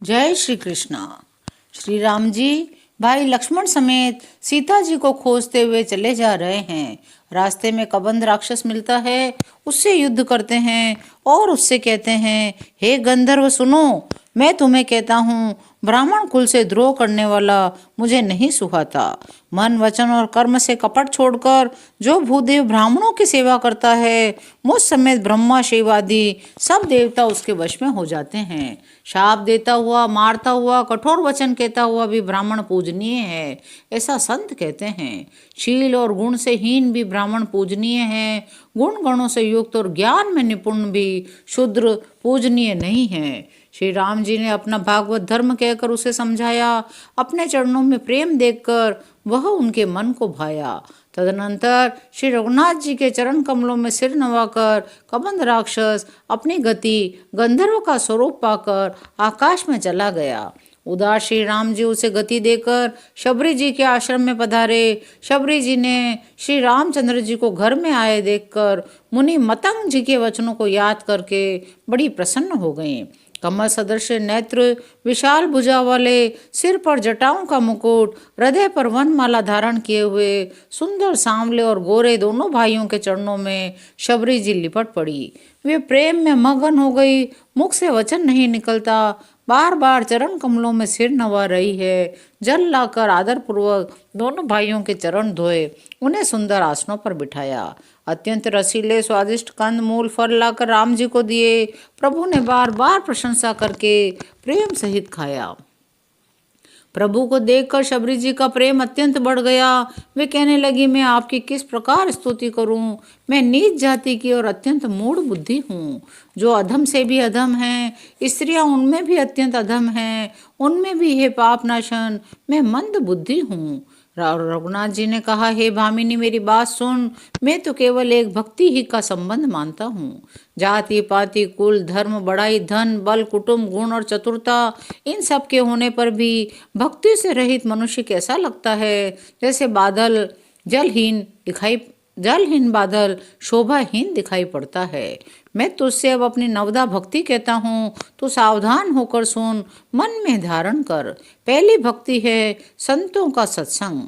जय श्री कृष्णा। श्री राम जी भाई लक्ष्मण समेत सीता जी को खोजते हुए चले जा रहे हैं। रास्ते में कबंध राक्षस मिलता है, उससे युद्ध करते हैं और उससे कहते हैं, हे गंधर्व सुनो, मैं तुम्हें कहता हूँ, ब्राह्मण कुल से द्रोह करने वाला मुझे नहीं सुहाता। मन वचन और कर्म से कपट छोड़कर जो भूदेव ब्राह्मणों की सेवा करता है, मुझ समेत ब्रह्मा शिव आदि सब देवता उसके वश में हो जाते हैं। शाप देता हुआ, मारता हुआ, कठोर वचन कहता हुआ भी ब्राह्मण पूजनीय है, ऐसा संत कहते हैं। शील और गुण से हीन भी ब्राह्मण पूजनीय है, गुण गणों से युक्त और ज्ञान में निपुण भी शूद्र पूजनीय नहीं है। श्री राम जी ने अपना भागवत धर्म कहकर उसे समझाया, अपने चरणों में प्रेम देखकर वह उनके मन को भाया। तदनंतर श्री रघुनाथ जी के चरण कमलों में सिर नवाकर कबंध राक्षस अपनी गति गंधर्व का स्वरूप पाकर आकाश में चला गया। उदार श्री राम जी उसे गति देकर शबरी जी के आश्रम में पधारे। शबरी जी ने श्री रामचंद्र जी को घर में आए देखकर मुनि मतंग जी के वचनों को याद करके बड़ी प्रसन्न हो गईं। कमल सदृश नेत्र, विशाल भुजा वाले, सिर पर जटाओं का मुकुट, हृदय पर वनमाला धारण किए हुए सुंदर सांवले और गोरे दोनों भाइयों के चरणों में शबरी जी लिपट पड़ी। वे प्रेम में मगन हो गई, मुख से वचन नहीं निकलता, बार बार चरण कमलों में सिर नवा रही है। जल लाकर आदर पूर्वक दोनों भाइयों के चरण धोए, उन्हें सुंदर आसनों पर बिठाया। अत्यंत रसीले स्वादिष्ट कंद मूल फल लाकर राम जी को दिए। प्रभु ने बार बार प्रशंसा करके प्रेम सहित खाया। प्रभु को देखकर शबरी जी का प्रेम अत्यंत बढ़ गया। वे कहने लगी, मैं आपकी किस प्रकार स्तुति करूं? मैं नीच जाति की और अत्यंत मूढ़ बुद्धि हूँ, जो अधम से भी अधम हैं। स्त्रियां उनमें भी अत्यंत अधम हैं, उनमें भी हे पाप नाशन मैं मंद बुद्धि हूँ। रघुनाथ जी ने कहा, हे भामिनी मेरी बात सुन, मैं तो केवल एक भक्ति ही का संबंध मानता हूँ। जाति पाति कुल धर्म बड़ाई धन बल कुटुंब गुण और चतुरता, इन सब के होने पर भी भक्ति से रहित मनुष्य कैसा लगता है, जैसे बादल जलहीन बादल शोभाहीन दिखाई पड़ता है। मैं तुझसे अब अपनी नवदा भक्ति कहता हूँ, तू सावधान होकर सुन, मन में धारण कर। पहली भक्ति है संतों का सत्संग,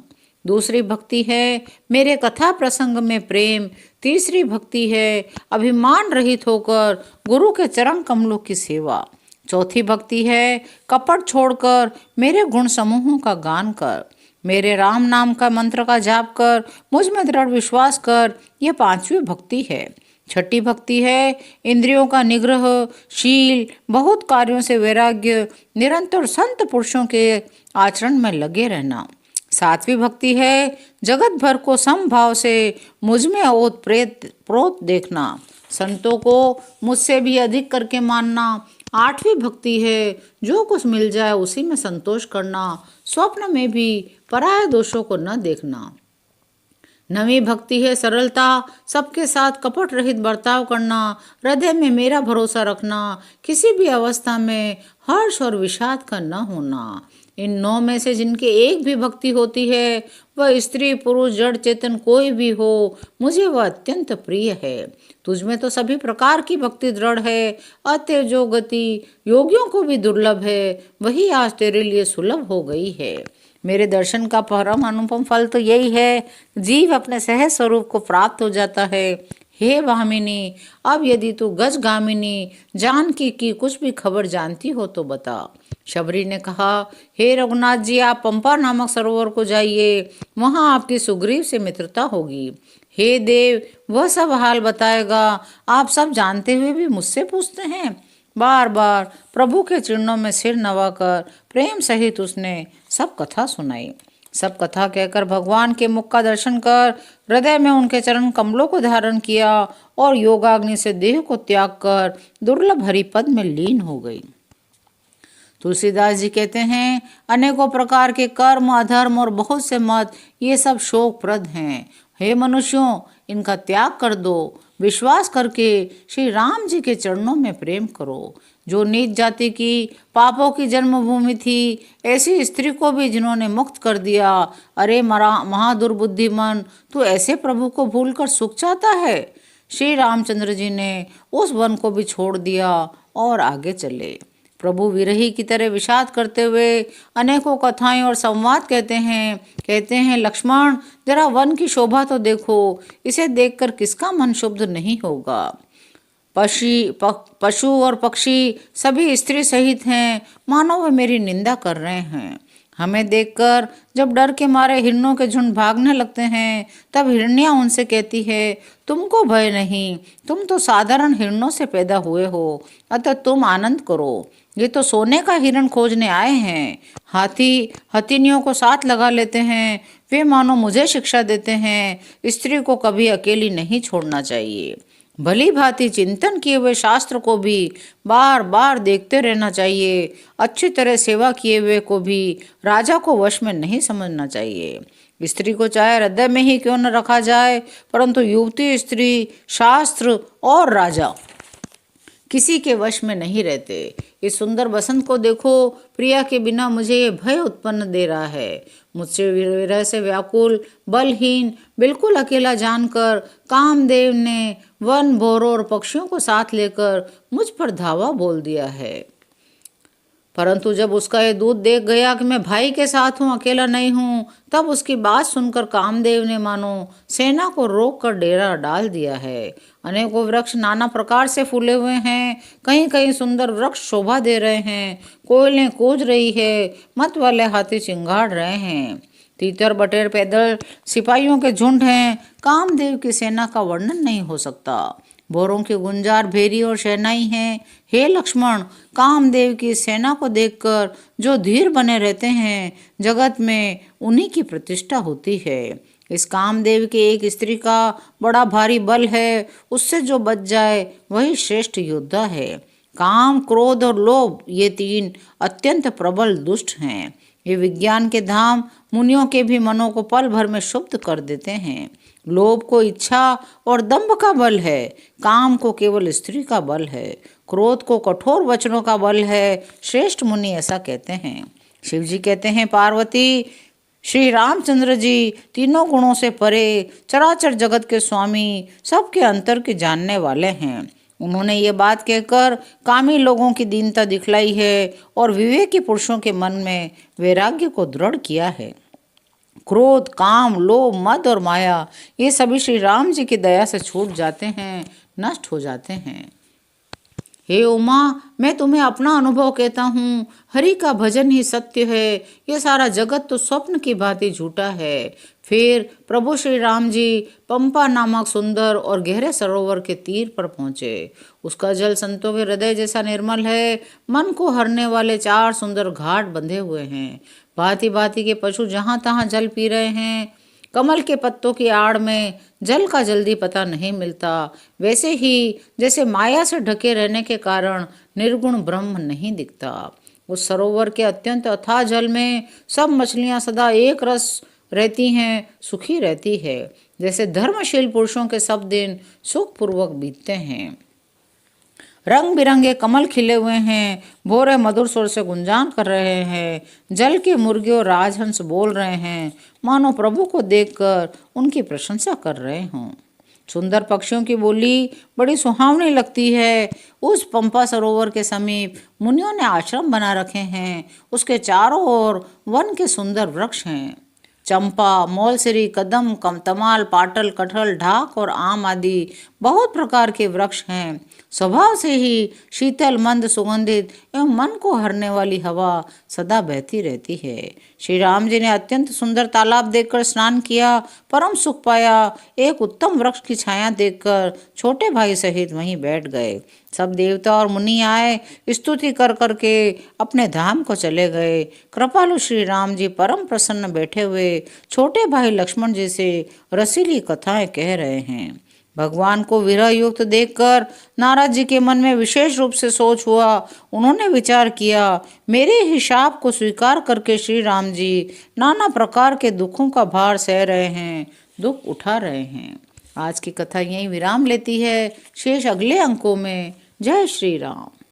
दूसरी भक्ति है मेरे कथा प्रसंग में प्रेम, तीसरी भक्ति है अभिमान रहित होकर गुरु के चरण कमलों की सेवा, चौथी भक्ति है कपट छोड़कर मेरे गुण समूहों का गान कर, मेरे राम नाम का मंत्र का जाप कर, मुझ में दृढ़ विश्वास कर, यह पांचवी भक्ति है। छठी भक्ति है इंद्रियों का निग्रह, शील, बहुत कार्यों से वैराग्य, निरंतर संत पुरुषों के आचरण में लगे रहना। सातवीं भक्ति है जगत भर को समभाव से मुझ में ओत प्रोत देखना, संतों को मुझसे भी अधिक करके मानना। आठवीं भक्ति है जो कुछ मिल जाए उसी में संतोष करना, स्वप्न में भी पराये दोषों को न देखना। नवीं भक्ति है सरलता, सबके साथ कपट रहित बर्ताव करना, हृदय में मेरा भरोसा रखना, किसी भी अवस्था में हर्ष और विषाद का न होना। इन 9 में से जिनके एक भी भक्ति होती है, वह स्त्री पुरुष जड़ चेतन कोई भी हो, मुझे वह अत्यंत प्रिय है। तुझमें तो सभी प्रकार की भक्ति दृढ़ है, अतः जो गति योगियों को भी दुर्लभ है, वही आज तेरे लिए सुलभ हो गई है। मेरे दर्शन का परम अनुपम फल तो यही है, जीव अपने सहज स्वरूप को प्राप्त हो जाता है। हे भामिनी, अब यदि तू गजगामिनी जानकी की कुछ भी खबर जानती हो तो बता। शबरी ने कहा, हे रघुनाथ जी, आप पंपा नामक सरोवर को जाइए, वहां आपकी सुग्रीव से मित्रता होगी। हे देव, वह सब हाल बताएगा। आप सब जानते हुए भी मुझसे पूछते हैं। बार बार प्रभु के चरणों में सिर नवाकर प्रेम सहित उसने सब कथा सुनाई। सब कथा कहकर भगवान के मुख का दर्शन कर हृदय में उनके चरण कमलों को धारण किया और योगाग्नि से देह को त्याग कर दुर्लभ हरिपद में लीन हो गई। तुलसीदास जी कहते हैं, अनेकों प्रकार के कर्म अधर्म और बहुत से मत, ये सब शोकप्रद हैं। हे मनुष्यों, इनका त्याग कर दो, विश्वास करके श्री राम जी के चरणों में प्रेम करो। जो नीच जाति की पापों की जन्मभूमि थी, ऐसी स्त्री को भी जिन्होंने मुक्त कर दिया। अरे महादुर्बुद्धिमन, तू ऐसे प्रभु को भूलकर सुख चाहता है। श्री रामचंद्र जी ने उस वन को भी छोड़ दिया और आगे चले। प्रभु विरही की तरह विषाद करते हुए अनेकों कथाएं और संवाद कहते हैं लक्ष्मण, जरा वन की शोभा तो देखो, इसे देखकर किसका मन शुद्ध नहीं होगा। पशु और पक्षी सभी स्त्री सहित हैं, मानो वे मेरी निंदा कर रहे हैं। हमें देखकर जब डर के मारे हिरणों के झुंड भागने लगते हैं, तब हिरनियां उनसे कहती है, तुमको भय नहीं, तुम तो साधारण हिरणों से पैदा हुए हो, अतः तुम आनंद करो। ये तो सोने का हिरण खोजने आए हैं। हाथी हथिनियों को साथ लगा लेते हैं, वे मानो मुझे शिक्षा देते हैं, स्त्री को कभी अकेली नहीं छोड़ना चाहिए। भली भांति चिंतन किए हुए शास्त्र को भी बार बार देखते रहना चाहिए। अच्छी तरह सेवा किए हुए को भी राजा को वश में नहीं समझना चाहिए। स्त्री को चाहे हृदय में ही क्यों न रखा जाए, परंतु युवती, स्त्री, शास्त्र और राजा किसी के वश में नहीं रहते। इस सुंदर बसंत को देखो, प्रिया के बिना मुझे ये भय उत्पन्न दे रहा है। मुझसे विरह से व्याकुल, बलहीन, बिल्कुल अकेला जानकर कामदेव ने वन, भौरों और पक्षियों को साथ लेकर मुझ पर धावा बोल दिया है। परंतु जब उसका ये दूत देख गया कि मैं भाई के साथ हूँ, अकेला नहीं हूँ, तब उसकी बात सुनकर कामदेव ने मानो सेना को रोक कर डेरा डाल दिया है। अनेकों वृक्ष नाना प्रकार से फूले हुए हैं, कहीं कहीं सुंदर वृक्ष शोभा दे रहे हैं, कोयलें कूद रही है, मत वाले हाथी चिंगाड़ रहे हैं, तीतर बटेर पैदल सिपाहियों के झुंड हैं। कामदेव की सेना का वर्णन नहीं हो सकता। भौरों के गुंजार, भेरी और शहनाई हैं। हे लक्ष्मण, कामदेव की सेना को देखकर जो धीर बने रहते हैं, जगत में उन्हीं की प्रतिष्ठा होती है। इस कामदेव के एक स्त्री का बड़ा भारी बल है, उससे जो बच जाए वही श्रेष्ठ योद्धा है। काम, क्रोध और लोभ ये तीन अत्यंत प्रबल दुष्ट हैं। ये विज्ञान के धाम मुनियों के भी मनों को पल भर में शुद्ध कर देते हैं। लोभ को इच्छा और दंभ का बल है, काम को केवल स्त्री का बल है, क्रोध को कठोर वचनों का बल है। श्रेष्ठ मुनि ऐसा कहते हैं। शिव जी कहते हैं, पार्वती, श्री रामचंद्र जी तीनों गुणों से परे, चराचर जगत के स्वामी, सबके अंतर के जानने वाले हैं। उन्होंने ये बात कहकर कामी लोगों की दीनता दिखलाई है और विवेकी पुरुषों के मन में वैराग्य को दृढ़ किया है। क्रोध, काम, लोभ, मद और माया ये सभी श्री राम जी की दया से छूट जाते हैं, नष्ट हो जाते हैं। हे उमा, मैं तुम्हें अपना अनुभव कहता हूँ, हरि का भजन ही सत्य है, ये सारा जगत तो स्वप्न की भांति झूठा है। फिर प्रभु श्री राम जी पंपा नामक सुंदर और गहरे सरोवर के तीर पर पहुंचे। उसका जल संतों के हृदय जैसा निर्मल है। मन को हरने वाले 4 सुंदर घाट बंधे हुए हैं। भांति भांति के पशु जहाँ तहाँ जल पी रहे हैं। कमल के पत्तों की आड़ में जल का जल्दी पता नहीं मिलता, वैसे ही जैसे माया से ढके रहने के कारण निर्गुण ब्रह्म नहीं दिखता। उस सरोवर के अत्यंत अथाह जल में सब मछलियां सदा एक रस रहती हैं, सुखी रहती है। जैसे धर्मशील पुरुषों के सब दिन सुखपूर्वक बीतते हैं। रंग बिरंगे कमल खिले हुए हैं, भोरे मधुर स्वर से गुंजान कर रहे हैं। जल के मुर्गे और राजहंस बोल रहे हैं, मानो प्रभु को देखकर उनकी प्रशंसा कर रहे हों। सुंदर पक्षियों की बोली बड़ी सुहावनी लगती है। उस पंपा सरोवर के समीप मुनियों ने आश्रम बना रखे हैं। उसके चारों ओर वन के सुंदर वृक्ष हैं। चंपा, मौलसिरी, कदम, तमाल, पाटल, कटहल, ढाक और आम आदि बहुत प्रकार के वृक्ष हैं। स्वभाव से ही शीतल, मंद, सुगंधित एवं मन को हरने वाली हवा सदा बहती रहती है। श्री राम जी ने अत्यंत सुंदर तालाब देखकर स्नान किया, परम सुख पाया। एक उत्तम वृक्ष की छाया देखकर छोटे भाई सहित वहीं बैठ गए। सब देवता और मुनि आए, स्तुति कर करके अपने धाम को चले गए। कृपालु श्री राम जी परम प्रसन्न बैठे हुए छोटे भाई लक्ष्मण जी से रसीली कथाएं कह रहे हैं। भगवान को विरह युक्त देखकर नारद जी के मन में विशेष रूप से सोच हुआ। उन्होंने विचार किया, मेरे ही शाप को स्वीकार करके श्री राम जी नाना प्रकार के दुखों का भार सह रहे हैं, दुख उठा रहे हैं। आज की कथा यहीं विराम लेती है, शेष अगले अंकों में। जय श्री राम।